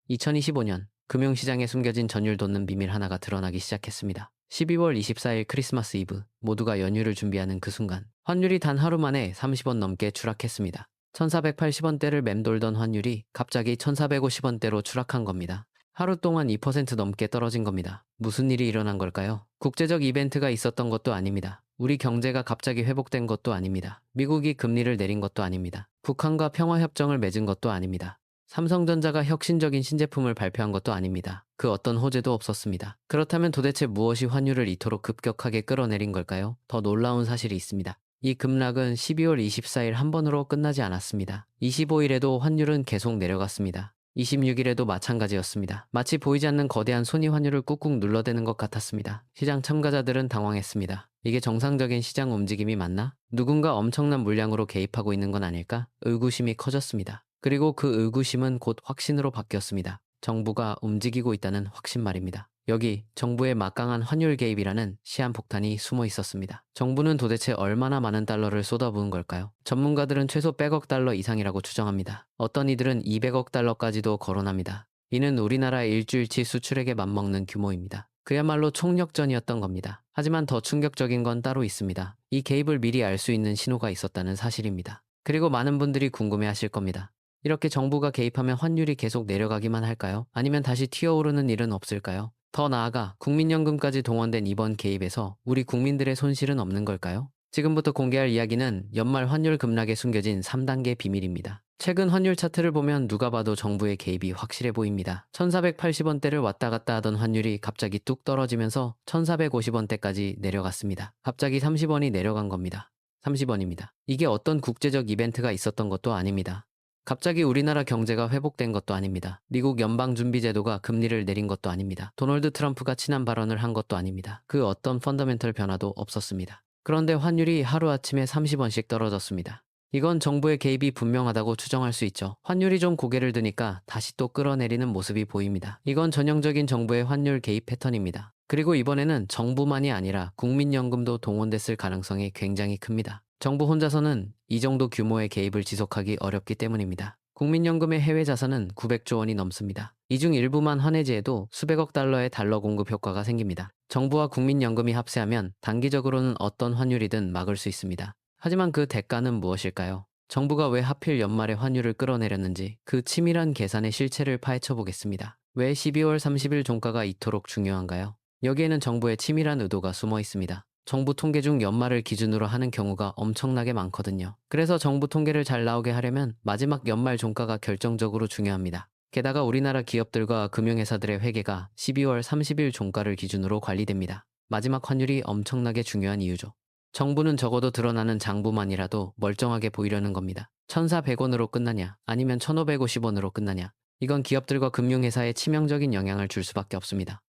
2025년 금융시장에 숨겨진 전율 돋는 비밀 하나가 드러나기 시작했습니다. 12월 24일 크리스마스 이브, 모두가 연휴를 준비하는 그 순간 환율이 단 하루 만에 30원 넘게 추락했습니다. 1480원대를 맴돌던 환율이 갑자기 1450원대로 추락한 겁니다. 하루 동안 2% 넘게 떨어진 겁니다. 무슨 일이 일어난 걸까요? 국제적 이벤트가 있었던 것도 아닙니다. 우리 경제가 갑자기 회복된 것도 아닙니다. 미국이 금리를 내린 것도 아닙니다. 북한과 평화협정을 맺은 것도 아닙니다. 삼성전자가 혁신적인 신제품을 발표한 것도 아닙니다. 그 어떤 호재도 없었습니다. 그렇다면 도대체 무엇이 환율을 이토록 급격하게 끌어내린 걸까요? 더 놀라운 사실이 있습니다. 이 급락은 12월 24일 한 번으로 끝나지 않았습니다. 25일에도 환율은 계속 내려갔습니다. 26일에도 마찬가지였습니다. 마치 보이지 않는 거대한 손이 환율을 꾹꾹 눌러대는 것 같았습니다. 시장 참가자들은 당황했습니다. 이게 정상적인 시장 움직임이 맞나? 누군가 엄청난 물량으로 개입하고 있는 건 아닐까? 의구심이 커졌습니다. 그리고 그 의구심은 곧 확신으로 바뀌었습니다. 정부가 움직이고 있다는 확신 말입니다. 여기 정부의 막강한 환율 개입이라는 시한폭탄이 숨어 있었습니다. 정부는 도대체 얼마나 많은 달러를 쏟아부은 걸까요? 전문가들은 최소 100억 달러 이상이라고 추정합니다. 어떤 이들은 200억 달러까지도 거론합니다. 이는 우리나라의 일주일치 수출액에 맞먹는 규모입니다. 그야말로 총력전이었던 겁니다. 하지만 더 충격적인 건 따로 있습니다. 이 개입을 미리 알 수 있는 신호가 있었다는 사실입니다. 그리고 많은 분들이 궁금해하실 겁니다. 이렇게 정부가 개입하면 환율이 계속 내려가기만 할까요? 아니면 다시 튀어오르는 일은 없을까요? 더 나아가 국민연금까지 동원된 이번 개입에서 우리 국민들의 손실은 없는 걸까요? 지금부터 공개할 이야기는 연말 환율 급락에 숨겨진 3단계 비밀입니다. 최근 환율 차트를 보면 누가 봐도 정부의 개입이 확실해 보입니다. 1480원대를 왔다 갔다 하던 환율이 갑자기 뚝 떨어지면서 1450원대까지 내려갔습니다. 갑자기 30원이 내려간 겁니다. 30원입니다. 이게 어떤 국제적 이벤트가 있었던 것도 아닙니다. 갑자기 우리나라 경제가 회복된 것도 아닙니다. 미국 연방준비제도가 금리를 내린 것도 아닙니다. 도널드 트럼프가 친한 발언을 한 것도 아닙니다. 그 어떤 펀더멘털 변화도 없었습니다. 그런데 환율이 하루아침에 30원씩 떨어졌습니다. 이건 정부의 개입이 분명하다고 추정할 수 있죠. 환율이 좀 고개를 드니까 다시 또 끌어내리는 모습이 보입니다. 이건 전형적인 정부의 환율 개입 패턴입니다. 그리고 이번에는 정부만이 아니라 국민연금도 동원됐을 가능성이 굉장히 큽니다. 정부 혼자서는 이 정도 규모의 개입을 지속하기 어렵기 때문입니다. 국민연금의 해외 자산은 900조 원이 넘습니다. 이 중 일부만 환해지해도 수백억 달러의 달러 공급 효과가 생깁니다. 정부와 국민연금이 합세하면 단기적으로는 어떤 환율이든 막을 수 있습니다. 하지만 그 대가는 무엇일까요? 정부가 왜 하필 연말에 환율을 끌어내렸는지 그 치밀한 계산의 실체를 파헤쳐 보겠습니다. 왜 12월 30일 종가가 이토록 중요한가요? 여기에는 정부의 치밀한 의도가 숨어 있습니다. 정부 통계 중 연말을 기준으로 하는 경우가 엄청나게 많거든요. 그래서 정부 통계를 잘 나오게 하려면 마지막 연말 종가가 결정적으로 중요합니다. 게다가 우리나라 기업들과 금융회사들의 회계가 12월 30일 종가를 기준으로 관리됩니다. 마지막 환율이 엄청나게 중요한 이유죠. 정부는 적어도 드러나는 장부만이라도 멀쩡하게 보이려는 겁니다. 1,400원으로 끝나냐 아니면 1,550원으로 끝나냐, 이건 기업들과 금융회사에 치명적인 영향을 줄 수밖에 없습니다.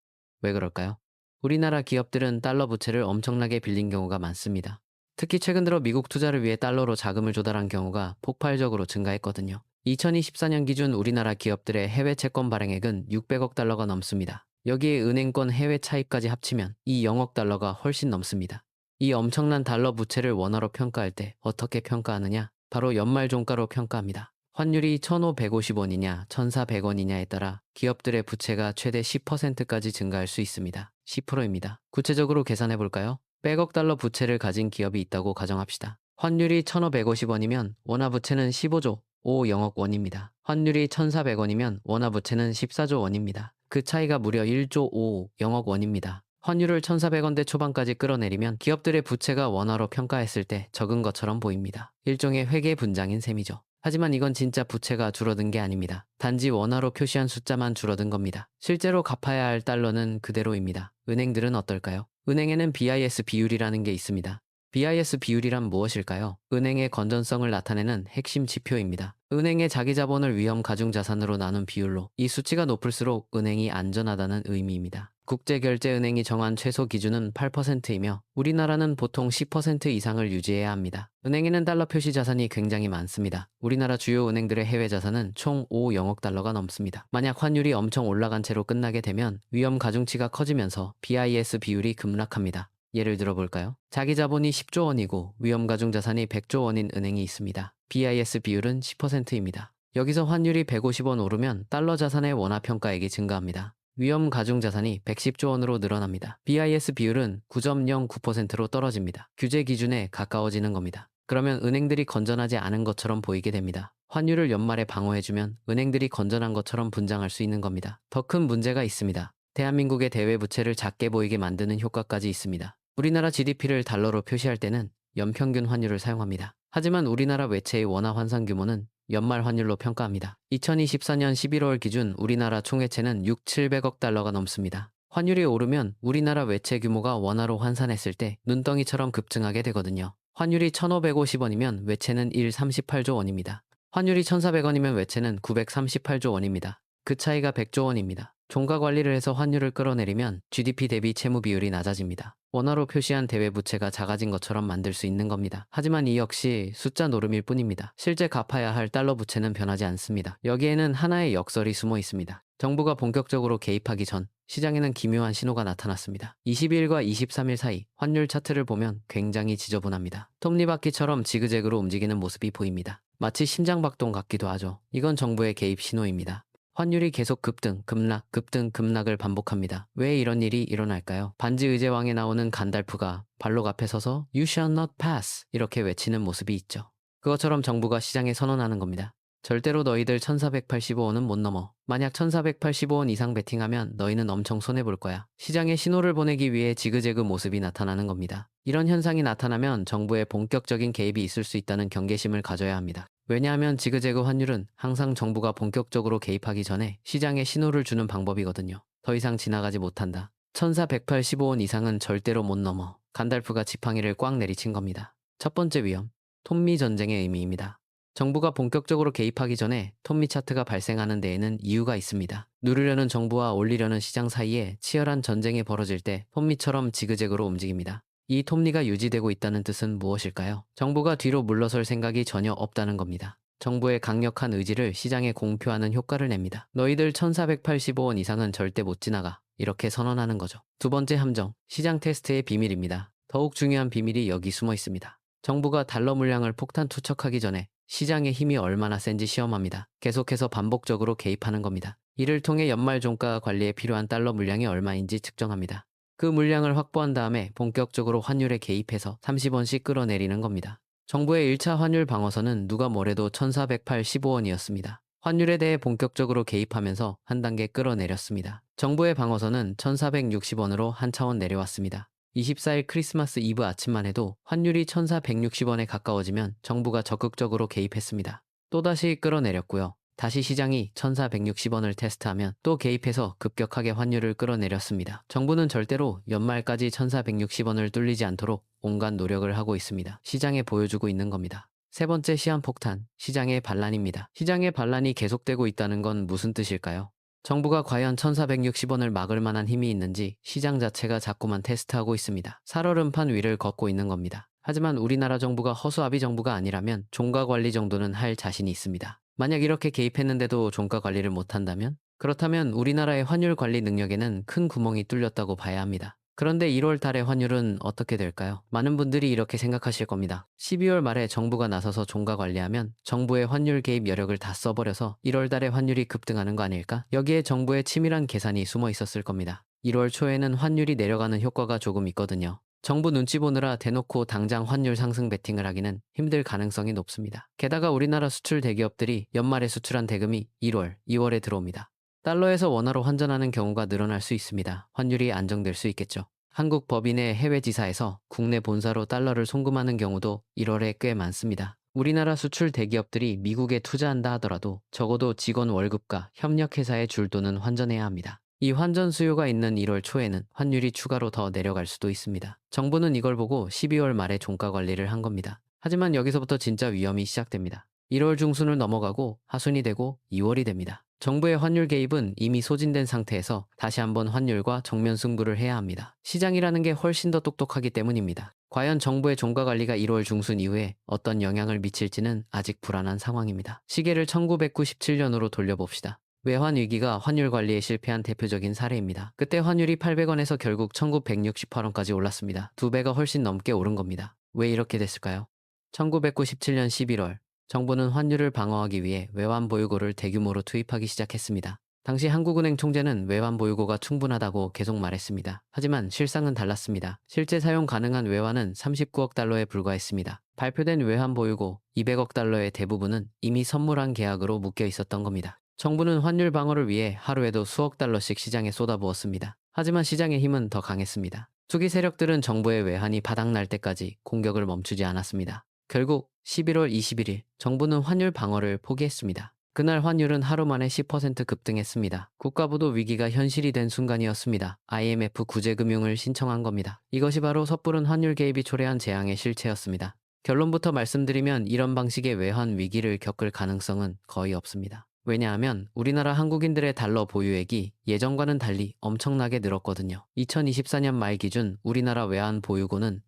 왜 그럴까요? 우리나라 기업들은 달러 부채를 엄청나게 빌린 경우가 많습니다. 특히 최근 들어 미국 투자를 위해 달러로 자금을 조달한 경우가 폭발적으로 증가했거든요. 2024년 기준 우리나라 기업들의 해외 채권 발행액은 600억 달러가 넘습니다. 여기에 은행권 해외 차입까지 합치면 이 0억 달러가 훨씬 넘습니다. 이 엄청난 달러 부채를 원화로 평가할 때 어떻게 평가하느냐? 바로 연말 종가로 평가합니다. 환율이 1,550원이냐 1,400원이냐에 따라 기업들의 부채가 최대 10%까지 증가할 수 있습니다. 10%입니다. 구체적으로 계산해 볼까요? 100억 달러 부채를 가진 기업이 있다고 가정합시다. 환율이 1,550원이면 원화 부채는 15조 50억 원입니다. 환율이 1,400원이면 원화 부채는 14조 원입니다. 그 차이가 무려 1조 50억 원입니다. 환율을 1,400원대 초반까지 끌어내리면 기업들의 부채가 원화로 평가했을 때 적은 것처럼 보입니다. 일종의 회계 분장인 셈이죠. 하지만 이건 진짜 부채가 줄어든 게 아닙니다. 단지 원화로 표시한 숫자만 줄어든 겁니다. 실제로 갚아야 할 달러는 그대로입니다. 은행들은 어떨까요? 은행에는 BIS 비율이라는 게 있습니다. BIS 비율이란 무엇일까요? 은행의 건전성을 나타내는 핵심 지표입니다. 은행의 자기 자본을 위험 가중 자산으로 나눈 비율로 이 수치가 높을수록 은행이 안전하다는 의미입니다. 국제결제은행이 정한 최소 기준은 8%이며 우리나라는 보통 10% 이상을 유지해야 합니다. 은행에는 달러 표시 자산이 굉장히 많습니다. 우리나라 주요 은행들의 해외 자산은 총 50억 달러가 넘습니다. 만약 환율이 엄청 올라간 채로 끝나게 되면 위험 가중치가 커지면서 BIS 비율이 급락합니다. 예를 들어볼까요? 자기 자본이 10조 원이고 위험 가중 자산이 100조 원인 은행이 있습니다. BIS 비율은 10%입니다. 여기서 환율이 150원 오르면 달러 자산의 원화 평가액이 증가합니다. 위험 가중 자산이 110조 원으로 늘어납니다. BIS 비율은 9.09%로 떨어집니다. 규제 기준에 가까워지는 겁니다. 그러면 은행들이 건전하지 않은 것처럼 보이게 됩니다. 환율을 연말에 방어해주면 은행들이 건전한 것처럼 분장할 수 있는 겁니다. 더 큰 문제가 있습니다. 대한민국의 대외 부채를 작게 보이게 만드는 효과까지 있습니다. 우리나라 GDP를 달러로 표시할 때는 연평균 환율을 사용합니다. 하지만 우리나라 외채의 원화 환산 규모는 연말 환율로 평가합니다. 2024년 11월 기준 우리나라 총외채는 700억 달러가 넘습니다. 환율이 오르면 우리나라 외채 규모가 원화로 환산했을 때 눈덩이처럼 급증하게 되거든요. 환율이 1,550원이면 외채는 38조 원입니다. 환율이 1,400원이면 외채는 938조 원입니다. 그 차이가 100조 원입니다. 종가 관리를 해서 환율을 끌어내리면 GDP 대비 채무 비율이 낮아집니다. 원화로 표시한 대외 부채가 작아진 것처럼 만들 수 있는 겁니다. 하지만 이 역시 숫자 노름일 뿐입니다. 실제 갚아야 할 달러 부채는 변하지 않습니다. 여기에는 하나의 역설이 숨어 있습니다. 정부가 본격적으로 개입하기 전 시장에는 기묘한 신호가 나타났습니다. 22일과 23일 사이 환율 차트를 보면 굉장히 지저분합니다. 톱니바퀴처럼 지그재그로 움직이는 모습이 보입니다. 마치 심장박동 같기도 하죠. 이건 정부의 개입 신호입니다. 환율이 계속 급등, 급락, 급등, 급락을 반복합니다. 왜 이런 일이 일어날까요? 반지 의제왕에 나오는 간달프가 발록 앞에 서서 You shall not pass 이렇게 외치는 모습이 있죠. 그것처럼 정부가 시장에 선언하는 겁니다. 절대로 너희들 1485원은 못 넘어. 만약 1485원 이상 베팅하면 너희는 엄청 손해볼 거야. 시장에 신호를 보내기 위해 지그재그 모습이 나타나는 겁니다. 이런 현상이 나타나면 정부의 본격적인 개입이 있을 수 있다는 경계심을 가져야 합니다. 왜냐하면 지그재그 환율은 항상 정부가 본격적으로 개입하기 전에 시장에 신호를 주는 방법이거든요. 더 이상 지나가지 못한다. 1485원 이상은 절대로 못 넘어. 간달프가 지팡이를 꽉 내리친 겁니다. 첫 번째 위험, 톱미 전쟁의 의미입니다. 정부가 본격적으로 개입하기 전에 톱미 차트가 발생하는 데에는 이유가 있습니다. 누르려는 정부와 올리려는 시장 사이에 치열한 전쟁이 벌어질 때 톱미처럼 지그재그로 움직입니다. 이 톱니가 유지되고 있다는 뜻은 무엇일까요? 정부가 뒤로 물러설 생각이 전혀 없다는 겁니다. 정부의 강력한 의지를 시장에 공표하는 효과를 냅니다. 너희들 1485원 이상은 절대 못 지나가. 이렇게 선언하는 거죠. 두 번째 함정, 시장 테스트의 비밀입니다. 더욱 중요한 비밀이 여기 숨어 있습니다. 정부가 달러 물량을 폭탄 투척하기 전에 시장의 힘이 얼마나 센지 시험합니다. 계속해서 반복적으로 개입하는 겁니다. 이를 통해 연말 종가 관리에 필요한 달러 물량이 얼마인지 측정합니다. 그 물량을 확보한 다음에 본격적으로 환율에 개입해서 30원씩 끌어내리는 겁니다. 정부의 1차 환율 방어선은 누가 뭐래도 1485원이었습니다. 환율에 대해 본격적으로 개입하면서 한 단계 끌어내렸습니다. 정부의 방어선은 1460원으로 한 차원 내려왔습니다. 24일 크리스마스 이브 아침만 해도 환율이 1460원에 가까워지면 정부가 적극적으로 개입했습니다. 또다시 끌어내렸고요. 다시 시장이 1460원을 테스트하면 또 개입해서 급격하게 환율을 끌어내렸습니다. 정부는 절대로 연말까지 1460원을 뚫리지 않도록 온갖 노력을 하고 있습니다. 시장에 보여주고 있는 겁니다. 세 번째 시한폭탄, 시장의 반란입니다. 시장의 반란이 계속되고 있다는 건 무슨 뜻일까요? 정부가 과연 1460원을 막을 만한 힘이 있는지 시장 자체가 자꾸만 테스트하고 있습니다. 살얼음판 위를 걷고 있는 겁니다. 하지만 우리나라 정부가 허수아비 정부가 아니라면 종가 관리 정도는 할 자신이 있습니다. 만약 이렇게 개입했는데도 종가 관리를 못한다면? 그렇다면 우리나라의 환율 관리 능력에는 큰 구멍이 뚫렸다고 봐야 합니다. 그런데 1월 달의 환율은 어떻게 될까요? 많은 분들이 이렇게 생각하실 겁니다. 12월 말에 정부가 나서서 종가 관리하면 정부의 환율 개입 여력을 다 써버려서 1월 달에 환율이 급등하는 거 아닐까? 여기에 정부의 치밀한 계산이 숨어 있었을 겁니다. 1월 초에는 환율이 내려가는 효과가 조금 있거든요. 정부 눈치 보느라 대놓고 당장 환율 상승 베팅을 하기는 힘들 가능성이 높습니다. 게다가 우리나라 수출 대기업들이 연말에 수출한 대금이 1월, 2월에 들어옵니다. 달러에서 원화로 환전하는 경우가 늘어날 수 있습니다. 환율이 안정될 수 있겠죠. 한국 법인의 해외 지사에서 국내 본사로 달러를 송금하는 경우도 1월에 꽤 많습니다. 우리나라 수출 대기업들이 미국에 투자한다 하더라도 적어도 직원 월급과 협력회사의 줄도는 환전해야 합니다. 이 환전 수요가 있는 1월 초에는 환율이 추가로 더 내려갈 수도 있습니다. 정부는 이걸 보고 12월 말에 종가 관리를 한 겁니다. 하지만 여기서부터 진짜 위험이 시작됩니다. 1월 중순을 넘어가고 하순이 되고 2월이 됩니다. 정부의 환율 개입은 이미 소진된 상태에서 다시 한번 환율과 정면 승부를 해야 합니다. 시장이라는 게 훨씬 더 똑똑하기 때문입니다. 과연 정부의 종가 관리가 1월 중순 이후에 어떤 영향을 미칠지는 아직 불안한 상황입니다. 시계를 1997년으로 돌려봅시다. 외환 위기가 환율 관리에 실패한 대표적인 사례입니다. 그때 환율이 800원에서 결국 1968원까지 올랐습니다. 2배가 훨씬 넘게 오른 겁니다. 왜 이렇게 됐을까요? 1997년 11월 정부는 환율을 방어하기 위해 외환 보유고를 대규모로 투입하기 시작했습니다. 당시 한국은행 총재는 외환 보유고가 충분하다고 계속 말했습니다. 하지만 실상은 달랐습니다. 실제 사용 가능한 외환은 39억 달러에 불과했습니다. 발표된 외환 보유고 200억 달러의 대부분은 이미 선물한 계약으로 묶여 있었던 겁니다. 정부는 환율 방어를 위해 하루에도 수억 달러씩 시장에 쏟아부었습니다. 하지만 시장의 힘은 더 강했습니다. 투기 세력들은 정부의 외환이 바닥날 때까지 공격을 멈추지 않았습니다. 결국 11월 21일 정부는 환율 방어를 포기했습니다. 그날 환율은 하루 만에 10% 급등했습니다. 국가부도 위기가 현실이 된 순간이었습니다. IMF 구제금융을 신청한 겁니다. 이것이 바로 섣부른 환율 개입이 초래한 재앙의 실체였습니다. 결론부터 말씀드리면 이런 방식의 외환 위기를 겪을 가능성은 거의 없습니다. 왜냐하면 우리나라 한국인들의 달러 보유액이 예전과는 달리 엄청나게 늘었거든요. 2024년 말 기준 우리나라 외환 보유고는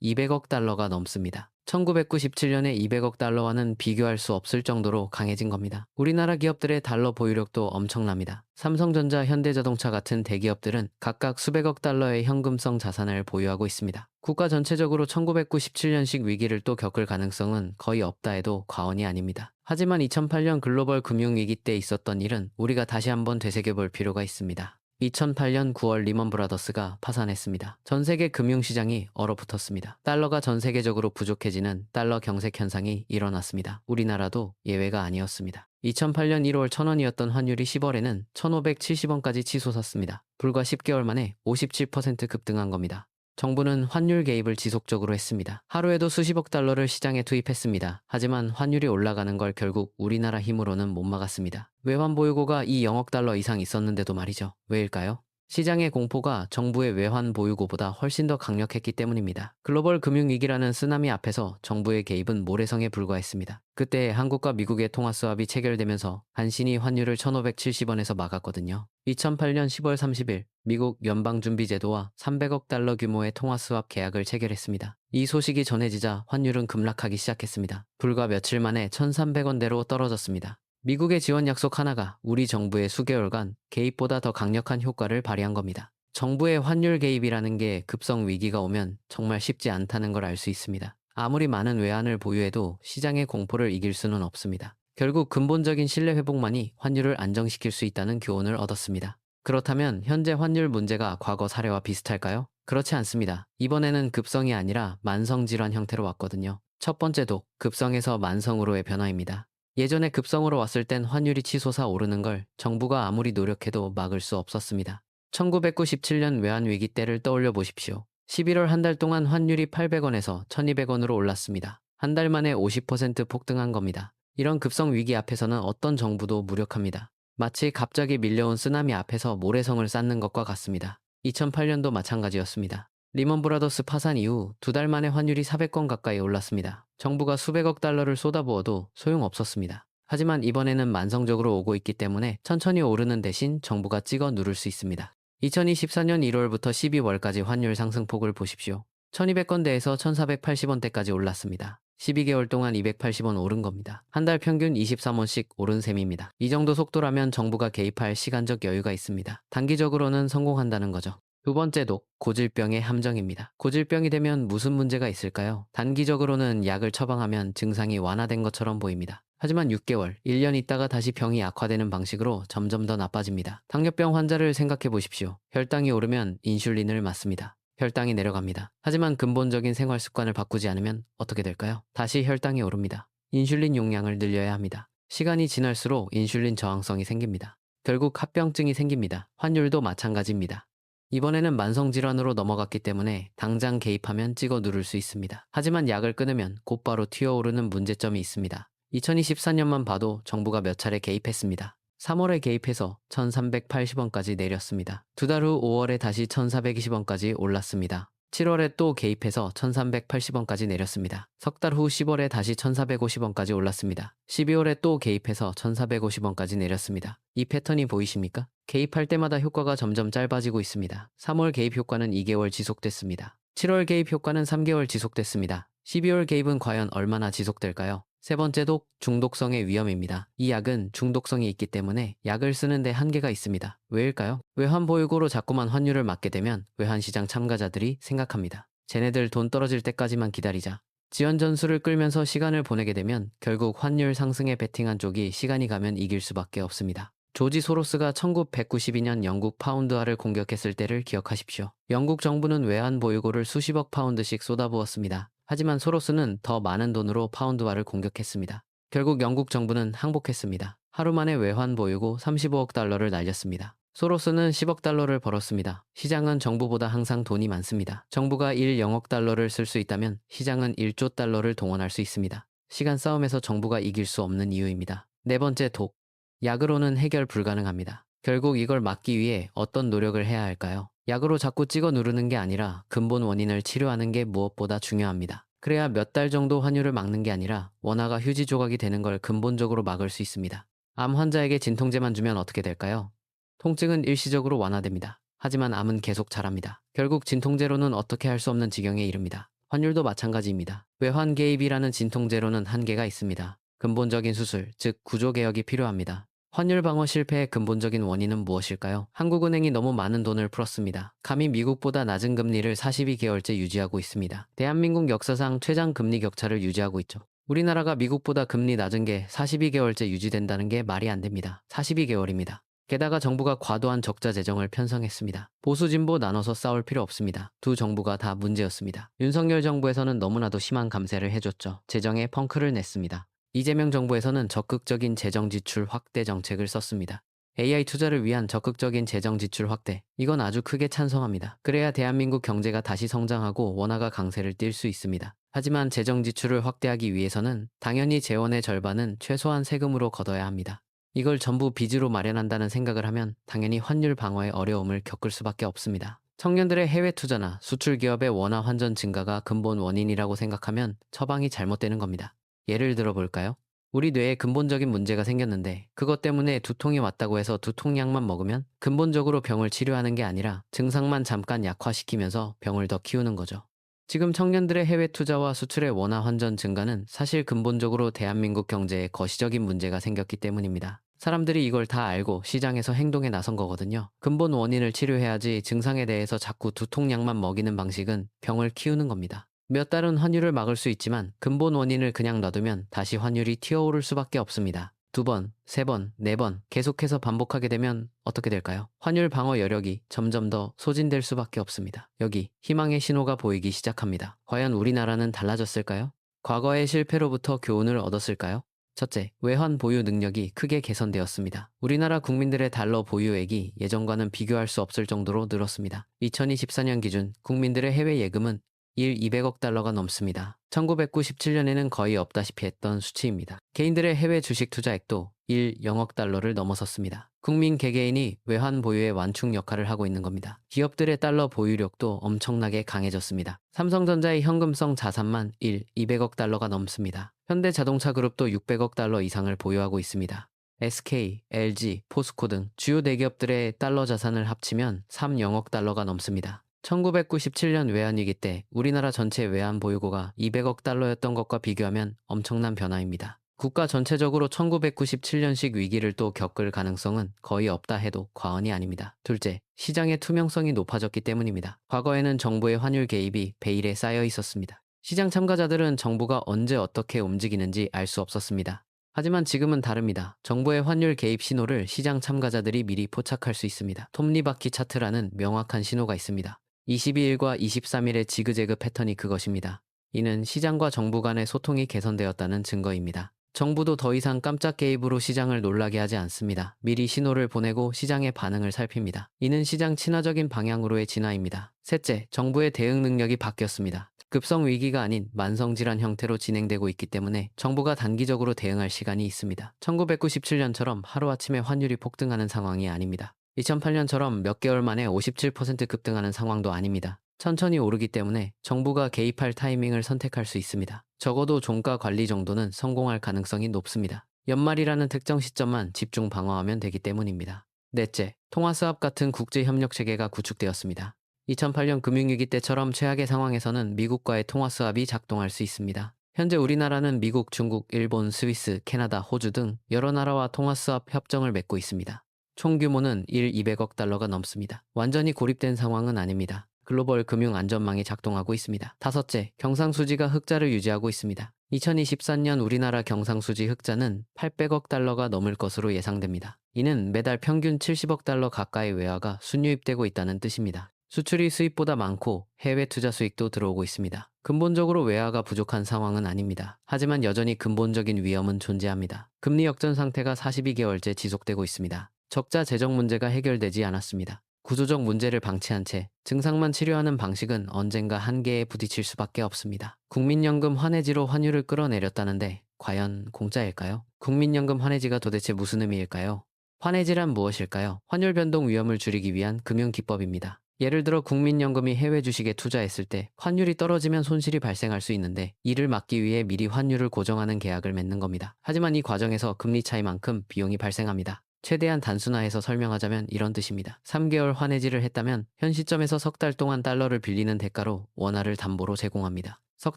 200억 달러가 넘습니다. 1997년에 200억 달러와는 비교할 수 없을 정도로 강해진 겁니다. 우리나라 기업들의 달러 보유력도 엄청납니다. 삼성전자, 현대자동차 같은 대기업들은 각각 수백억 달러의 현금성 자산을 보유하고 있습니다. 국가 전체적으로 1997년식 위기를 또 겪을 가능성은 거의 없다 해도 과언이 아닙니다. 하지만 2008년 글로벌 금융위기 때 있었던 일은 우리가 다시 한번 되새겨볼 필요가 있습니다. 2008년 9월 리먼 브라더스가 파산했습니다. 전 세계 금융시장이 얼어붙었습니다. 달러가 전 세계적으로 부족해지는 달러 경색 현상이 일어났습니다. 우리나라도 예외가 아니었습니다. 2008년 1월 1000원이었던 환율이 10월에는 1570원까지 치솟았습니다. 불과 10개월 만에 57% 급등한 겁니다. 정부는 환율 개입을 지속적으로 했습니다. 하루에도 수십억 달러를 시장에 투입했습니다. 하지만 환율이 올라가는 걸 결국 우리나라 힘으로는 못 막았습니다. 외환 보유고가 2억 달러 이상 있었는데도 말이죠. 왜일까요? 시장의 공포가 정부의 외환 보유고보다 훨씬 더 강력했기 때문입니다. 글로벌 금융위기라는 쓰나미 앞에서 정부의 개입은 모래성에 불과했습니다. 그때 한국과 미국의 통화수합이 체결되면서 간신히 환율을 1570원에서 막았거든요. 2008년 10월 30일 미국 연방준비제도와 300억 달러 규모의 통화수합 계약을 체결했습니다. 이 소식이 전해지자 환율은 급락하기 시작했습니다. 불과 며칠 만에 1300원대로 떨어졌습니다. 미국의 지원 약속 하나가 우리 정부의 수개월간 개입보다 더 강력한 효과를 발휘한 겁니다. 정부의 환율 개입이라는 게 급성 위기가 오면 정말 쉽지 않다는 걸 알 수 있습니다. 아무리 많은 외환을 보유해도 시장의 공포를 이길 수는 없습니다. 결국 근본적인 신뢰 회복만이 환율을 안정시킬 수 있다는 교훈을 얻었습니다. 그렇다면 현재 환율 문제가 과거 사례와 비슷할까요? 그렇지 않습니다. 이번에는 급성이 아니라 만성 질환 형태로 왔거든요. 첫 번째 독, 급성에서 만성으로의 변화입니다. 예전에 급성으로 왔을 땐 환율이 치솟아 오르는 걸 정부가 아무리 노력해도 막을 수 없었습니다. 1997년 외환위기 때를 떠올려 보십시오. 11월 한 달 동안 환율이 800원에서 1200원으로 올랐습니다. 한 달 만에 50% 폭등한 겁니다. 이런 급성 위기 앞에서는 어떤 정부도 무력합니다. 마치 갑자기 밀려온 쓰나미 앞에서 모래성을 쌓는 것과 같습니다. 2008년도 마찬가지였습니다. 리먼 브라더스 파산 이후 두 달 만에 환율이 400원 가까이 올랐습니다. 정부가 수백억 달러를 쏟아부어도 소용없었습니다. 하지만 이번에는 만성적으로 오고 있기 때문에 천천히 오르는 대신 정부가 찍어 누를 수 있습니다. 2024년 1월부터 12월까지 환율 상승폭을 보십시오. 1200원대에서 1480원대까지 올랐습니다. 12개월 동안 280원 오른 겁니다. 한 달 평균 23원씩 오른 셈입니다. 이 정도 속도라면 정부가 개입할 시간적 여유가 있습니다. 단기적으로는 성공한다는 거죠. 두 번째 독, 고질병의 함정입니다. 고질병이 되면 무슨 문제가 있을까요? 단기적으로는 약을 처방하면 증상이 완화된 것처럼 보입니다. 하지만 6개월, 1년 있다가 다시 병이 악화되는 방식으로 점점 더 나빠집니다. 당뇨병 환자를 생각해 보십시오. 혈당이 오르면 인슐린을 맞습니다. 혈당이 내려갑니다. 하지만 근본적인 생활 습관을 바꾸지 않으면 어떻게 될까요? 다시 혈당이 오릅니다. 인슐린 용량을 늘려야 합니다. 시간이 지날수록 인슐린 저항성이 생깁니다. 결국 합병증이 생깁니다. 환율도 마찬가지입니다. 이번에는 만성질환으로 넘어갔기 때문에 당장 개입하면 찍어 누를 수 있습니다. 하지만 약을 끊으면 곧바로 튀어오르는 문제점이 있습니다. 2024년만 봐도 정부가 몇 차례 개입했습니다. 3월에 개입해서 1380원까지 내렸습니다. 두 달 후 5월에 다시 1420원까지 올랐습니다. 7월에 또 개입해서 1380원까지 내렸습니다. 석 달 후 10월에 다시 1450원까지 올랐습니다. 12월에 또 개입해서 1450원까지 내렸습니다. 이 패턴이 보이십니까? 개입할 때마다 효과가 점점 짧아지고 있습니다. 3월 개입 효과는 2개월 지속됐습니다. 7월 개입 효과는 3개월 지속됐습니다. 12월 개입은 과연 얼마나 지속될까요? 세 번째 독, 중독성의 위험입니다. 이 약은 중독성이 있기 때문에 약을 쓰는데 한계가 있습니다. 왜일까요? 외환 보유고로 자꾸만 환율을 맞게 되면 외환시장 참가자들이 생각합니다. 쟤네들 돈 떨어질 때까지만 기다리자. 지연 전술을 끌면서 시간을 보내게 되면 결국 환율 상승에 베팅한 쪽이 시간이 가면 이길 수밖에 없습니다. 조지 소로스가 1992년 영국 파운드화를 공격했을 때를 기억하십시오. 영국 정부는 외환 보유고를 수십억 파운드씩 쏟아부었습니다. 하지만 소로스는 더 많은 돈으로 파운드화를 공격했습니다. 결국 영국 정부는 항복했습니다. 하루 만에 외환 보유고 35억 달러를 날렸습니다. 소로스는 10억 달러를 벌었습니다. 시장은 정부보다 항상 돈이 많습니다. 정부가 0억 달러를 쓸 수 있다면 시장은 1조 달러를 동원할 수 있습니다. 시간 싸움에서 정부가 이길 수 없는 이유입니다. 네 번째, 독. 약으로는 해결 불가능합니다. 결국 이걸 막기 위해 어떤 노력을 해야 할까요? 약으로 자꾸 찍어 누르는 게 아니라 근본 원인을 치료하는 게 무엇보다 중요합니다. 그래야 몇 달 정도 환율을 막는 게 아니라 원화가 휴지 조각이 되는 걸 근본적으로 막을 수 있습니다. 암 환자에게 진통제만 주면 어떻게 될까요? 통증은 일시적으로 완화됩니다. 하지만 암은 계속 자랍니다. 결국 진통제로는 어떻게 할 수 없는 지경에 이릅니다. 환율도 마찬가지입니다. 외환 개입이라는 진통제로는 한계가 있습니다. 근본적인 수술, 즉 구조개혁이 필요합니다. 환율 방어 실패의 근본적인 원인은 무엇일까요? 한국은행이 너무 많은 돈을 풀었습니다. 감히 미국보다 낮은 금리를 42개월째 유지하고 있습니다. 대한민국 역사상 최장 금리 격차를 유지하고 있죠. 우리나라가 미국보다 금리 낮은 게 42개월째 유지된다는 게 말이 안 됩니다. 42개월입니다. 게다가 정부가 과도한 적자 재정을 편성했습니다. 보수 진보 나눠서 싸울 필요 없습니다. 두 정부가 다 문제였습니다. 윤석열 정부에서는 너무나도 심한 감세를 해줬죠. 재정에 펑크를 냈습니다. 이재명 정부에서는 적극적인 재정 지출 확대 정책을 썼습니다. AI 투자를 위한 적극적인 재정 지출 확대. 이건 아주 크게 찬성합니다. 그래야 대한민국 경제가 다시 성장하고 원화가 강세를 띨 수 있습니다. 하지만 재정 지출을 확대하기 위해서는 당연히 재원의 절반은 최소한 세금으로 걷어야 합니다. 이걸 전부 빚으로 마련한다는 생각을 하면 당연히 환율 방어에 어려움을 겪을 수밖에 없습니다. 청년들의 해외 투자나 수출 기업의 원화 환전 증가가 근본 원인이라고 생각하면 처방이 잘못되는 겁니다. 예를 들어 볼까요? 우리 뇌에 근본적인 문제가 생겼는데 그것 때문에 두통이 왔다고 해서 두통약만 먹으면 근본적으로 병을 치료하는 게 아니라 증상만 잠깐 약화시키면서 병을 더 키우는 거죠. 지금 청년들의 해외 투자와 수출의 원화 환전 증가는 사실 근본적으로 대한민국 경제에 거시적인 문제가 생겼기 때문입니다. 사람들이 이걸 다 알고 시장에서 행동에 나선 거거든요. 근본 원인을 치료해야지 증상에 대해서 자꾸 두통약만 먹이는 방식은 병을 키우는 겁니다. 몇 달은 환율을 막을 수 있지만 근본 원인을 그냥 놔두면 다시 환율이 튀어오를 수밖에 없습니다. 두 번, 세 번, 네 번 계속해서 반복하게 되면 어떻게 될까요? 환율 방어 여력이 점점 더 소진될 수밖에 없습니다. 여기 희망의 신호가 보이기 시작합니다. 과연 우리나라는 달라졌을까요? 과거의 실패로부터 교훈을 얻었을까요? 첫째, 외환 보유 능력이 크게 개선되었습니다. 우리나라 국민들의 달러 보유액이 예전과는 비교할 수 없을 정도로 늘었습니다. 2024년 기준 국민들의 해외 예금은 200억 달러가 넘습니다. 1997년에는 거의 없다시피 했던 수치입니다. 개인들의 해외 주식 투자액도 0억 달러를 넘어섰습니다. 국민 개개인이 외환 보유의 완충 역할을 하고 있는 겁니다. 기업들의 달러 보유력도 엄청나게 강해졌습니다. 삼성전자의 현금성 자산만 200억 달러가 넘습니다. 현대자동차 그룹도 600억 달러 이상을 보유하고 있습니다. SK, LG, 포스코 등 주요 대기업들의 달러 자산을 합치면 30억 달러가 넘습니다. 1997년 외환위기 때 우리나라 전체 외환 보유고가 200억 달러였던 것과 비교하면 엄청난 변화입니다. 국가 전체적으로 1997년식 위기를 또 겪을 가능성은 거의 없다 해도 과언이 아닙니다. 둘째, 시장의 투명성이 높아졌기 때문입니다. 과거에는 정부의 환율 개입이 베일에 쌓여 있었습니다. 시장 참가자들은 정부가 언제 어떻게 움직이는지 알 수 없었습니다. 하지만 지금은 다릅니다. 정부의 환율 개입 신호를 시장 참가자들이 미리 포착할 수 있습니다. 톱니바퀴 차트라는 명확한 신호가 있습니다. 22일과 23일의 지그재그 패턴이 그것입니다. 이는 시장과 정부 간의 소통이 개선되었다는 증거입니다. 정부도 더 이상 깜짝 개입으로 시장을 놀라게 하지 않습니다. 미리 신호를 보내고 시장의 반응을 살핍니다. 이는 시장 친화적인 방향으로의 진화입니다. 셋째, 정부의 대응 능력이 바뀌었습니다. 급성 위기가 아닌 만성질환 형태로 진행되고 있기 때문에 정부가 단기적으로 대응할 시간이 있습니다. 1997년처럼 하루아침에 환율이 폭등하는 상황이 아닙니다. 2008년처럼 몇 개월 만에 57% 급등하는 상황도 아닙니다. 천천히 오르기 때문에 정부가 개입할 타이밍을 선택할 수 있습니다. 적어도 종가 관리 정도는 성공할 가능성이 높습니다. 연말이라는 특정 시점만 집중 방어하면 되기 때문입니다. 넷째, 통화스왑 같은 국제협력체계가 구축되었습니다. 2008년 금융위기 때처럼 최악의 상황에서는 미국과의 통화스왑이 작동할 수 있습니다. 현재 우리나라는 미국, 중국, 일본, 스위스, 캐나다, 호주 등 여러 나라와 통화스왑 협정을 맺고 있습니다. 총 규모는 200억 달러가 넘습니다. 완전히 고립된 상황은 아닙니다. 글로벌 금융 안전망이 작동하고 있습니다. 다섯째, 경상수지가 흑자를 유지하고 있습니다. 2024년 우리나라 경상수지 흑자는 800억 달러가 넘을 것으로 예상됩니다. 이는 매달 평균 70억 달러 가까이 외화가 순유입되고 있다는 뜻입니다. 수출이 수입보다 많고 해외 투자 수익도 들어오고 있습니다. 근본적으로 외화가 부족한 상황은 아닙니다. 하지만 여전히 근본적인 위험은 존재합니다. 금리 역전 상태가 42개월째 지속되고 있습니다. 적자 재정 문제가 해결되지 않았습니다. 구조적 문제를 방치한 채 증상만 치료하는 방식은 언젠가 한계에 부딪힐 수밖에 없습니다. 국민연금 환해지로 환율을 끌어내렸다는데 과연 공짜일까요? 국민연금 환해지가 도대체 무슨 의미일까요? 환해지란 무엇일까요? 환율 변동 위험을 줄이기 위한 금융기법입니다. 예를 들어 국민연금이 해외 주식에 투자했을 때 환율이 떨어지면 손실이 발생할 수 있는데 이를 막기 위해 미리 환율을 고정하는 계약을 맺는 겁니다. 하지만 이 과정에서 금리 차이만큼 비용이 발생합니다. 최대한 단순화해서 설명하자면 이런 뜻입니다. 3개월 환해지를 했다면 현 시점에서 석 달 동안 달러를 빌리는 대가로 원화를 담보로 제공합니다. 석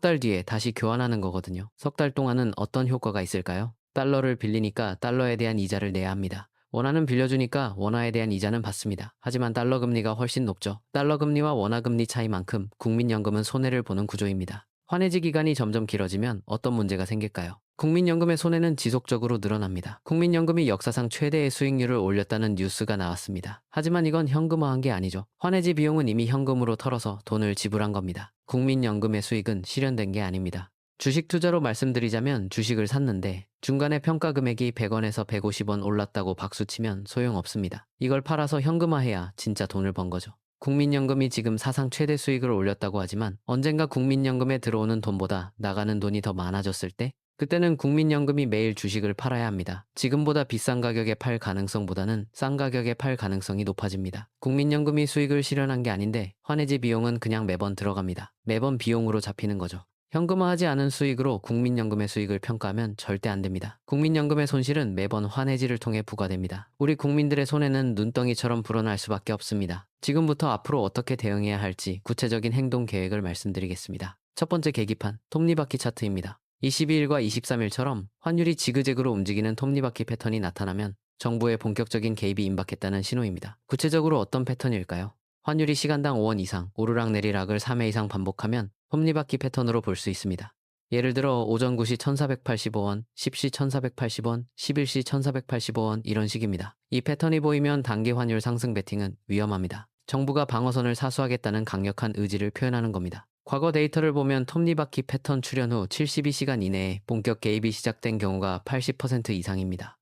달 뒤에 다시 교환하는 거거든요. 석 달 동안은 어떤 효과가 있을까요? 달러를 빌리니까 달러에 대한 이자를 내야 합니다. 원화는 빌려주니까 원화에 대한 이자는 받습니다. 하지만 달러 금리가 훨씬 높죠. 달러 금리와 원화 금리 차이만큼 국민연금은 손해를 보는 구조입니다. 환해지 기간이 점점 길어지면 어떤 문제가 생길까요? 국민연금의 손해는 지속적으로 늘어납니다. 국민연금이 역사상 최대의 수익률을 올렸다는 뉴스가 나왔습니다. 하지만 이건 현금화한 게 아니죠. 환해지 비용은 이미 현금으로 털어서 돈을 지불한 겁니다. 국민연금의 수익은 실현된 게 아닙니다. 주식 투자로 말씀드리자면 주식을 샀는데 중간에 평가 금액이 100원에서 150원 올랐다고 박수치면 소용없습니다. 이걸 팔아서 현금화해야 진짜 돈을 번 거죠. 국민연금이 지금 사상 최대 수익을 올렸다고 하지만 언젠가 국민연금에 들어오는 돈보다 나가는 돈이 더 많아졌을 때 그때는 국민연금이 매일 주식을 팔아야 합니다. 지금보다 비싼 가격에 팔 가능성보다는 싼 가격에 팔 가능성이 높아집니다. 국민연금이 수익을 실현한 게 아닌데 환해지 비용은 그냥 매번 들어갑니다. 매번 비용으로 잡히는 거죠. 현금화하지 않은 수익으로 국민연금의 수익을 평가하면 절대 안 됩니다. 국민연금의 손실은 매번 환해지를 통해 부과됩니다. 우리 국민들의 손해는 눈덩이처럼 불어날 수밖에 없습니다. 지금부터 앞으로 어떻게 대응해야 할지 구체적인 행동 계획을 말씀드리겠습니다. 첫 번째 계기판, 톱니바퀴 차트입니다. 22일과 23일처럼 환율이 지그재그로 움직이는 톱니바퀴 패턴이 나타나면 정부의 본격적인 개입이 임박했다는 신호입니다. 구체적으로 어떤 패턴일까요? 환율이 시간당 5원 이상 오르락내리락을 3회 이상 반복하면 톱니바퀴 패턴으로 볼 수 있습니다. 예를 들어 오전 9시 1485원, 10시 1480원, 11시 1485원 이런 식입니다. 이 패턴이 보이면 단기 환율 상승 베팅은 위험합니다. 정부가 방어선을 사수하겠다는 강력한 의지를 표현하는 겁니다. 과거 데이터를 보면 톱니바퀴 패턴 출현 후 72시간 이내에 본격 개입이 시작된 경우가 80% 이상입니다.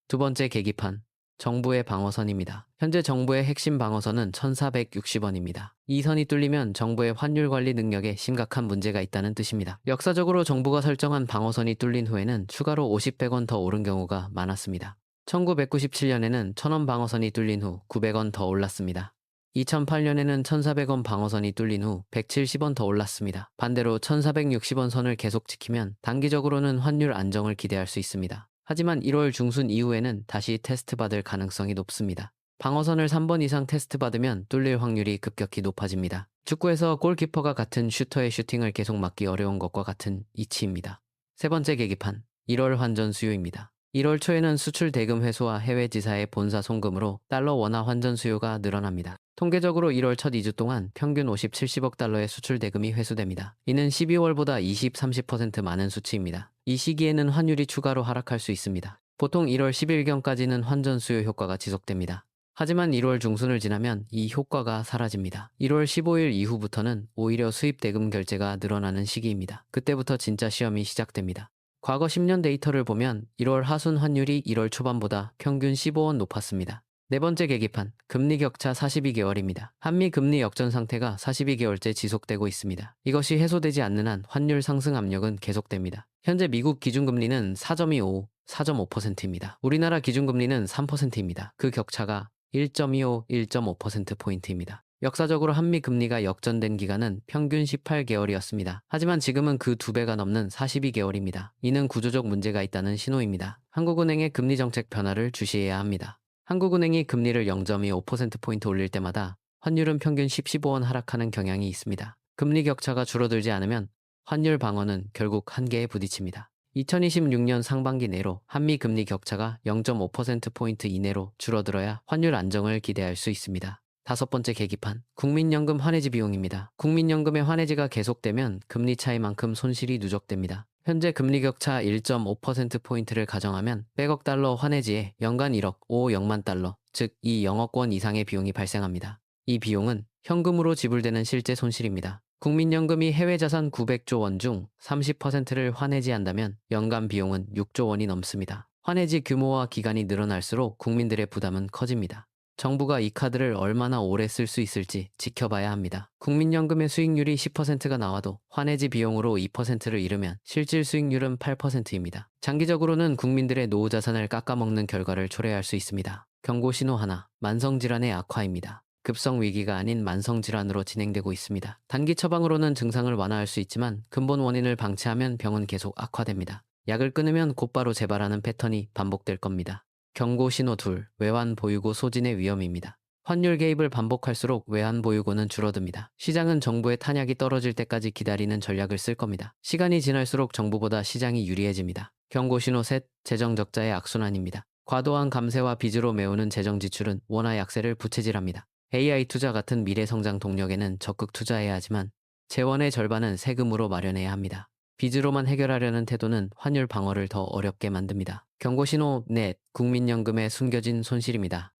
두 번째 계기판, 정부의 방어선입니다. 현재 정부의 핵심 방어선은 1460원입니다. 이 선이 뚫리면 정부의 환율 관리 능력에 심각한 문제가 있다는 뜻입니다. 역사적으로 정부가 설정한 방어선이 뚫린 후에는 추가로 50-100원 더 오른 경우가 많았습니다. 1997년에는 1000원 방어선이 뚫린 후 900원 더 올랐습니다. 2008년에는 1400원 방어선이 뚫린 후 170원 더 올랐습니다. 반대로 1460원 선을 계속 지키면 단기적으로는 환율 안정을 기대할 수 있습니다. 하지만 1월 중순 이후에는 다시 테스트받을 가능성이 높습니다. 방어선을 3번 이상 테스트받으면 뚫릴 확률이 급격히 높아집니다. 축구에서 골키퍼가 같은 슈터의 슈팅을 계속 막기 어려운 것과 같은 이치입니다. 세 번째 계기판, 1월 환전 수요입니다. 1월 초에는 수출 대금 회수와 해외 지사의 본사 송금으로 달러 원화 환전 수요가 늘어납니다. 통계적으로 1월 첫 2주 동안 평균 50-70억 달러의 수출 대금이 회수됩니다. 이는 12월보다 20-30% 많은 수치입니다. 이 시기에는 환율이 추가로 하락할 수 있습니다. 보통 1월 10일경까지는 환전 수요 효과가 지속됩니다. 하지만 1월 중순을 지나면 이 효과가 사라집니다. 1월 15일 이후부터는 오히려 수입 대금 결제가 늘어나는 시기입니다. 그때부터 진짜 시험이 시작됩니다. 과거 10년 데이터를 보면 1월 하순 환율이 1월 초반보다 평균 15원 높았습니다. 네 번째 계기판, 금리 격차 42개월입니다. 한미 금리 역전 상태가 42개월째 지속되고 있습니다. 이것이 해소되지 않는 한 환율 상승 압력은 계속됩니다. 현재 미국 기준금리는 4.25, 4.5%입니다. 우리나라 기준금리는 3%입니다. 그 격차가 1.25, 1.5%포인트입니다. 역사적으로 한미 금리가 역전된 기간은 평균 18개월이었습니다. 하지만 지금은 그 2배가 넘는 42개월입니다. 이는 구조적 문제가 있다는 신호입니다. 한국은행의 금리 정책 변화를 주시해야 합니다. 한국은행이 금리를 0.25%포인트 올릴 때마다 환율은 평균 15원 하락하는 경향이 있습니다. 금리 격차가 줄어들지 않으면 환율 방어는 결국 한계에 부딪힙니다. 2026년 상반기 내로 한미 금리 격차가 0.5%포인트 이내로 줄어들어야 환율 안정을 기대할 수 있습니다. 다섯 번째 계기판, 국민연금 환해지 비용입니다. 국민연금의 환해지가 계속되면 금리 차이만큼 손실이 누적됩니다. 현재 금리 격차 1.5%포인트를 가정하면 100억 달러 환해지에 연간 1억 5억만 달러, 즉 이 0억 원 이상의 비용이 발생합니다. 이 비용은 현금으로 지불되는 실제 손실입니다. 국민연금이 해외자산 900조 원 중 30%를 환해지한다면 연간 비용은 6조 원이 넘습니다. 환해지 규모와 기간이 늘어날수록 국민들의 부담은 커집니다. 정부가 이 카드를 얼마나 오래 쓸 수 있을지 지켜봐야 합니다. 국민연금의 수익률이 10%가 나와도 환해지 비용으로 2%를 잃으면 실질 수익률은 8%입니다. 장기적으로는 국민들의 노후 자산을 깎아먹는 결과를 초래할 수 있습니다. 경고 신호 하나, 만성질환의 악화입니다. 급성 위기가 아닌 만성질환으로 진행되고 있습니다. 단기 처방으로는 증상을 완화할 수 있지만 근본 원인을 방치하면 병은 계속 악화됩니다. 약을 끊으면 곧바로 재발하는 패턴이 반복될 겁니다. 경고 신호 둘, 외환 보유고 소진의 위험입니다. 환율 개입을 반복할수록 외환 보유고는 줄어듭니다. 시장은 정부의 탄약이 떨어질 때까지 기다리는 전략을 쓸 겁니다. 시간이 지날수록 정부보다 시장이 유리해집니다. 경고 신호 셋, 재정 적자의 악순환입니다. 과도한 감세와 빚으로 메우는 재정 지출은 원화 약세를 부채질합니다. AI 투자 같은 미래 성장 동력에는 적극 투자해야 하지만 재원의 절반은 세금으로 마련해야 합니다. 빚으로만 해결하려는 태도는 환율 방어를 더 어렵게 만듭니다. 경고신호 넷, 국민연금의 숨겨진 손실입니다.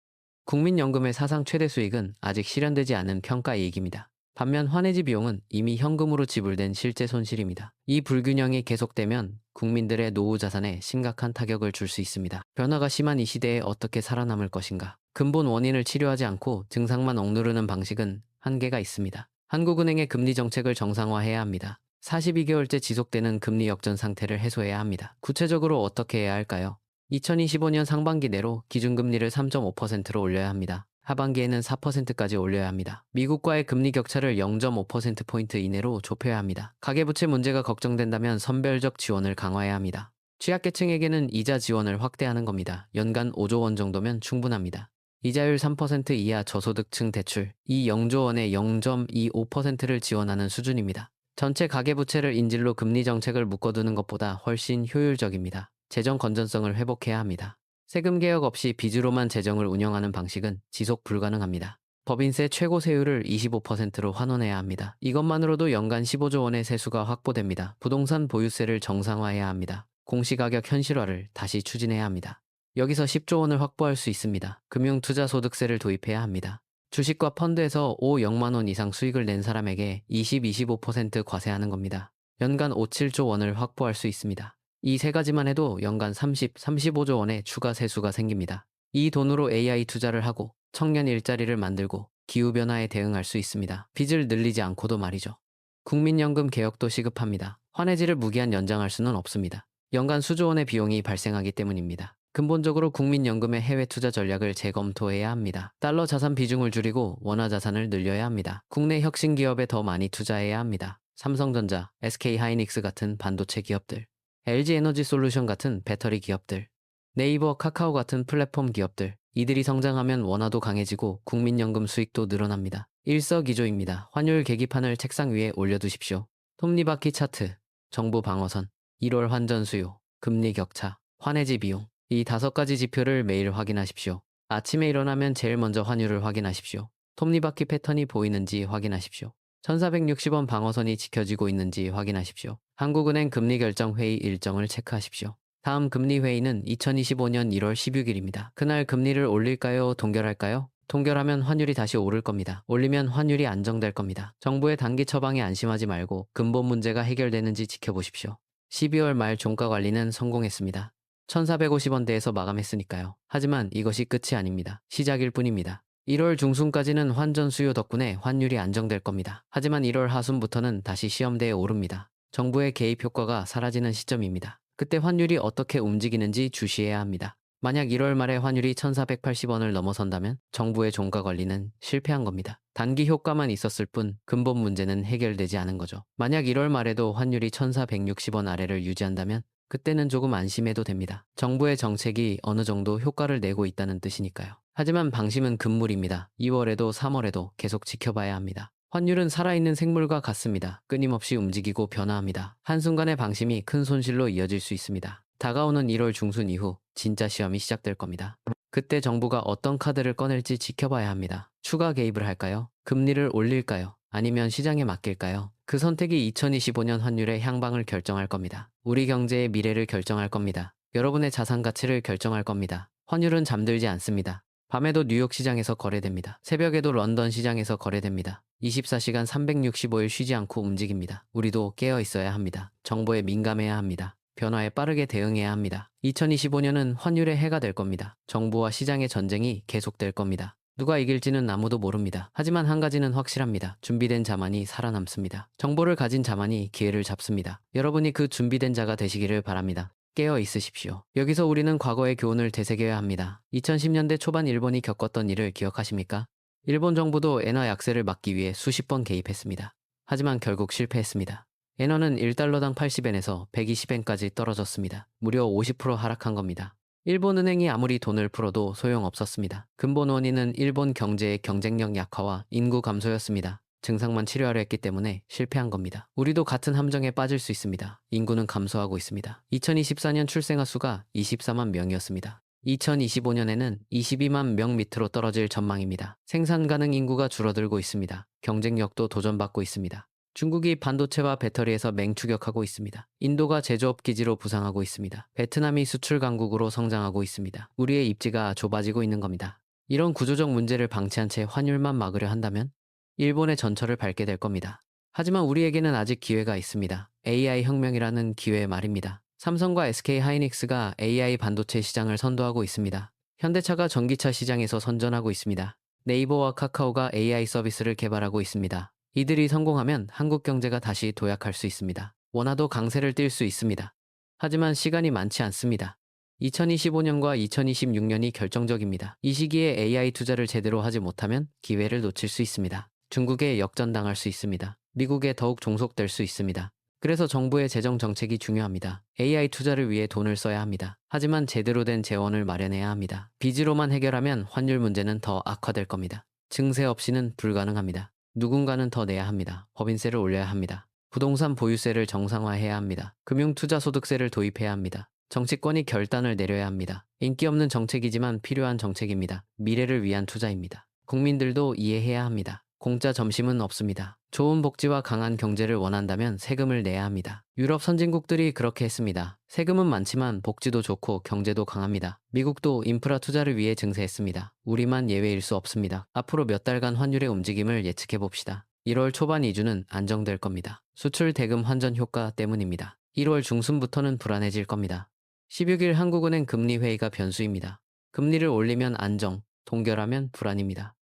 국민연금의 사상 최대 수익은 아직 실현되지 않은 평가이익입니다. 반면 환해지 비용은 이미 현금으로 지불된 실제 손실입니다. 이 불균형이 계속되면 국민들의 노후 자산에 심각한 타격을 줄 수 있습니다. 변화가 심한 이 시대에 어떻게 살아남을 것인가? 근본 원인을 치료하지 않고 증상만 억누르는 방식은 한계가 있습니다. 한국은행의 금리 정책을 정상화해야 합니다. 42개월째 지속되는 금리 역전 상태를 해소해야 합니다. 구체적으로 어떻게 해야 할까요? 2025년 상반기 내로 기준금리를 3.5%로 올려야 합니다. 하반기에는 4%까지 올려야 합니다. 미국과의 금리 격차를 0.5%포인트 이내로 좁혀야 합니다. 가계부채 문제가 걱정된다면 선별적 지원을 강화해야 합니다. 취약계층에게는 이자 지원을 확대하는 겁니다. 연간 5조 원 정도면 충분합니다. 이자율 3% 이하 저소득층 대출, 이 0조 원에 0.25%를 지원하는 수준입니다. 전체 가계부채를 인질로 금리 정책을 묶어두는 것보다 훨씬 효율적입니다. 재정 건전성을 회복해야 합니다. 세금 개혁 없이 빚으로만 재정을 운영하는 방식은 지속 불가능합니다. 법인세 최고 세율을 25%로 환원해야 합니다. 이것만으로도 연간 15조 원의 세수가 확보됩니다. 부동산 보유세를 정상화해야 합니다. 공시가격 현실화를 다시 추진해야 합니다. 여기서 10조 원을 확보할 수 있습니다. 금융투자소득세를 도입해야 합니다. 주식과 펀드에서 5억만 원 이상 수익을 낸 사람에게 25% 과세하는 겁니다. 연간 5, 7조 원을 확보할 수 있습니다. 이 세 가지만 해도 연간 35조 원의 추가 세수가 생깁니다. 이 돈으로 AI 투자를 하고 청년 일자리를 만들고 기후변화에 대응할 수 있습니다. 빚을 늘리지 않고도 말이죠. 국민연금 개혁도 시급합니다. 환해지를 무기한 연장할 수는 없습니다. 연간 수조 원의 비용이 발생하기 때문입니다. 근본적으로 국민연금의 해외 투자 전략을 재검토해야 합니다. 달러 자산 비중을 줄이고 원화 자산을 늘려야 합니다. 국내 혁신 기업에 더 많이 투자해야 합니다. 삼성전자, SK하이닉스 같은 반도체 기업들, LG에너지솔루션 같은 배터리 기업들, 네이버, 카카오 같은 플랫폼 기업들, 이들이 성장하면 원화도 강해지고 국민연금 수익도 늘어납니다. 일석이조입니다. 환율 계기판을 책상 위에 올려두십시오. 톱니바퀴 차트, 정부 방어선, 1월 환전 수요, 금리 격차, 환해지 비용, 이 5가지 지표를 매일 확인하십시오. 아침에 일어나면 제일 먼저 환율을 확인하십시오. 톱니바퀴 패턴이 보이는지 확인하십시오. 1460원 방어선이 지켜지고 있는지 확인하십시오. 한국은행 금리결정회의 일정을 체크하십시오. 다음 금리회의는 2025년 1월 16일입니다. 그날 금리를 올릴까요? 동결할까요? 동결하면 환율이 다시 오를 겁니다. 올리면 환율이 안정될 겁니다. 정부의 단기 처방에 안심하지 말고 근본 문제가 해결되는지 지켜보십시오. 12월 말 종가 관리는 성공했습니다. 1450원대에서 마감했으니까요. 하지만 이것이 끝이 아닙니다. 시작일 뿐입니다. 1월 중순까지는 환전 수요 덕분에 환율이 안정될 겁니다. 하지만 1월 하순부터는 다시 시험대에 오릅니다. 정부의 개입 효과가 사라지는 시점입니다. 그때 환율이 어떻게 움직이는지 주시해야 합니다. 만약 1월 말에 환율이 1480원을 넘어선다면 정부의 종가 관리는 실패한 겁니다. 단기 효과만 있었을 뿐 근본 문제는 해결되지 않은 거죠. 만약 1월 말에도 환율이 1460원 아래를 유지한다면 그때는 조금 안심해도 됩니다. 정부의 정책이 어느 정도 효과를 내고 있다는 뜻이니까요. 하지만 방심은 금물입니다. 2월에도 3월에도 계속 지켜봐야 합니다. 환율은 살아있는 생물과 같습니다. 끊임없이 움직이고 변화합니다. 한순간의 방심이 큰 손실로 이어질 수 있습니다. 다가오는 1월 중순 이후 진짜 시험이 시작될 겁니다. 그때 정부가 어떤 카드를 꺼낼지 지켜봐야 합니다. 추가 개입을 할까요? 금리를 올릴까요? 아니면 시장에 맡길까요? 그 선택이 2025년 환율의 향방을 결정할 겁니다. 우리 경제의 미래를 결정할 겁니다. 여러분의 자산 가치를 결정할 겁니다. 환율은 잠들지 않습니다. 밤에도 뉴욕 시장에서 거래됩니다. 새벽에도 런던 시장에서 거래됩니다. 24시간 365일 쉬지 않고 움직입니다. 우리도 깨어 있어야 합니다. 정보에 민감해야 합니다. 변화에 빠르게 대응해야 합니다. 2025년은 환율의 해가 될 겁니다. 정부와 시장의 전쟁이 계속될 겁니다. 누가 이길지는 아무도 모릅니다. 하지만 한 가지는 확실합니다. 준비된 자만이 살아남습니다. 정보를 가진 자만이 기회를 잡습니다. 여러분이 그 준비된 자가 되시기를 바랍니다. 깨어 있으십시오. 여기서 우리는 과거의 교훈을 되새겨야 합니다. 2010년대 초반 일본이 겪었던 일을 기억하십니까? 일본 정부도 엔화 약세를 막기 위해 수십 번 개입했습니다. 하지만 결국 실패했습니다. 엔화는 1달러당 80엔에서 120엔까지 떨어졌습니다. 무려 50% 하락한 겁니다. 일본 은행이 아무리 돈을 풀어도 소용없었습니다. 근본 원인은 일본 경제의 경쟁력 약화와 인구 감소였습니다. 증상만 치료하려 했기 때문에 실패한 겁니다. 우리도 같은 함정에 빠질 수 있습니다. 인구는 감소하고 있습니다. 2024년 출생아 수가 24만 명이었습니다. 2025년에는 22만 명 밑으로 떨어질 전망입니다. 생산 가능 인구가 줄어들고 있습니다. 경쟁력도 도전받고 있습니다. 중국이 반도체와 배터리에서 맹추격하고 있습니다. 인도가 제조업 기지로 부상하고 있습니다. 베트남이 수출 강국으로 성장하고 있습니다. 우리의 입지가 좁아지고 있는 겁니다. 이런 구조적 문제를 방치한 채 환율만 막으려 한다면 일본의 전철을 밟게 될 겁니다. 하지만 우리에게는 아직 기회가 있습니다. AI 혁명이라는 기회 말입니다. 삼성과 SK 하이닉스가 AI 반도체 시장을 선도하고 있습니다. 현대차가 전기차 시장에서 선전하고 있습니다. 네이버와 카카오가 AI 서비스를 개발하고 있습니다. 이들이 성공하면 한국 경제가 다시 도약할 수 있습니다. 원화도 강세를 띨 수 있습니다. 하지만 시간이 많지 않습니다. 2025년과 2026년이 결정적입니다. 이 시기에 AI 투자를 제대로 하지 못하면 기회를 놓칠 수 있습니다. 중국에 역전당할 수 있습니다. 미국에 더욱 종속될 수 있습니다. 그래서 정부의 재정 정책이 중요합니다. AI 투자를 위해 돈을 써야 합니다. 하지만 제대로 된 재원을 마련해야 합니다. 빚으로만 해결하면 환율 문제는 더 악화될 겁니다. 증세 없이는 불가능합니다. 누군가는 더 내야 합니다. 법인세를 올려야 합니다. 부동산 보유세를 정상화해야 합니다. 금융투자소득세를 도입해야 합니다. 정치권이 결단을 내려야 합니다. 인기 없는 정책이지만 필요한 정책입니다. 미래를 위한 투자입니다. 국민들도 이해해야 합니다. 공짜 점심은 없습니다. 좋은 복지와 강한 경제를 원한다면 세금을 내야 합니다. 유럽 선진국들이 그렇게 했습니다. 세금은 많지만 복지도 좋고 경제도 강합니다. 미국도 인프라 투자를 위해 증세했습니다. 우리만 예외일 수 없습니다. 앞으로 몇 달간 환율의 움직임을 예측해 봅시다. 1월 초반 2주는 안정될 겁니다. 수출 대금 환전 효과 때문입니다. 1월 중순부터는 불안해질 겁니다. 16일 한국은행 금리회의가 변수입니다. 금리를 올리면 안정, 동결하면 불안입니다.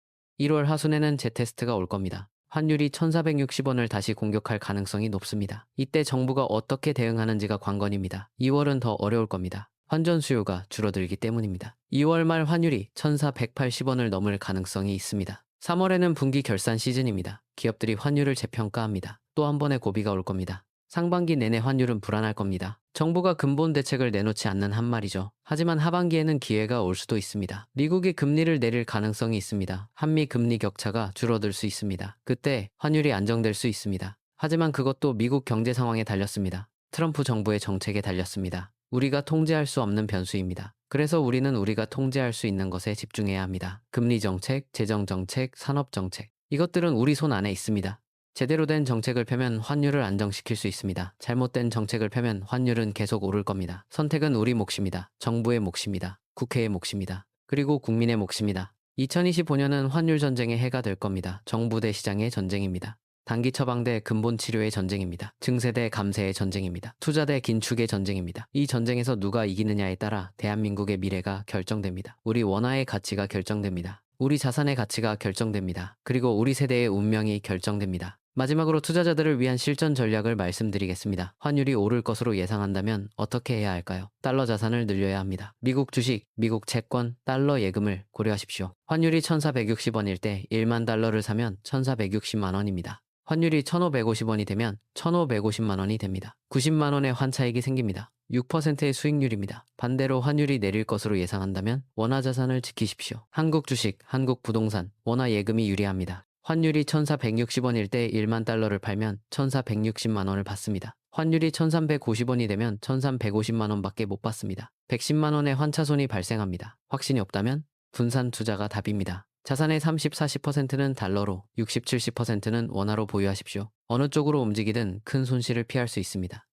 1월 하순에는 재테스트가 올 겁니다. 환율이 1460원을 다시 공격할 가능성이 높습니다. 이때 정부가 어떻게 대응하는지가 관건입니다. 2월은 더 어려울 겁니다. 환전 수요가 줄어들기 때문입니다. 2월 말 환율이 1480원을 넘을 가능성이 있습니다. 3월에는 분기 결산 시즌입니다. 기업들이 환율을 재평가합니다. 또 한 번의 고비가 올 겁니다. 상반기 내내 환율은 불안할 겁니다. 정부가 근본 대책을 내놓지 않는 한 말이죠. 하지만 하반기에는 기회가 올 수도 있습니다. 미국이 금리를 내릴 가능성이 있습니다. 한미 금리 격차가 줄어들 수 있습니다. 그때 환율이 안정될 수 있습니다. 하지만 그것도 미국 경제 상황에 달렸습니다. 트럼프 정부의 정책에 달렸습니다. 우리가 통제할 수 없는 변수입니다. 그래서 우리는 우리가 통제할 수 있는 것에 집중해야 합니다. 금리 정책, 재정 정책, 산업 정책. 이것들은 우리 손 안에 있습니다. 제대로 된 정책을 펴면 환율을 안정시킬 수 있습니다. 잘못된 정책을 펴면 환율은 계속 오를 겁니다. 선택은 우리 몫입니다. 정부의 몫입니다. 국회의 몫입니다. 그리고 국민의 몫입니다. 2025년은 환율 전쟁의 해가 될 겁니다. 정부 대 시장의 전쟁입니다. 단기 처방 대 근본 치료의 전쟁입니다. 증세 대 감세의 전쟁입니다. 투자 대 긴축의 전쟁입니다. 이 전쟁에서 누가 이기느냐에 따라 대한민국의 미래가 결정됩니다. 우리 원화의 가치가 결정됩니다. 우리 자산의 가치가 결정됩니다. 그리고 우리 세대의 운명이 결정됩니다. 마지막으로 투자자들을 위한 실전 전략을 말씀드리겠습니다. 환율이 오를 것으로 예상한다면 어떻게 해야 할까요? 달러 자산을 늘려야 합니다. 미국 주식, 미국 채권, 달러 예금을 고려하십시오. 환율이 1460원일 때 1만 달러를 사면 1460만 원입니다. 환율이 1550원이 되면 1550만 원이 됩니다. 90만 원의 환차익이 생깁니다. 6%의 수익률입니다. 반대로 환율이 내릴 것으로 예상한다면 원화 자산을 지키십시오. 한국 주식, 한국 부동산, 원화 예금이 유리합니다. 환율이 1460원일 때 1만 달러를 팔면 1460만 원을 받습니다. 환율이 1350원이 되면 1350만 원밖에 못 받습니다. 110만 원의 환차손이 발생합니다. 확신이 없다면 분산 투자가 답입니다. 자산의 30, 40%는 달러로, 60, 70%는 원화로 보유하십시오. 어느 쪽으로 움직이든 큰 손실을 피할 수 있습니다.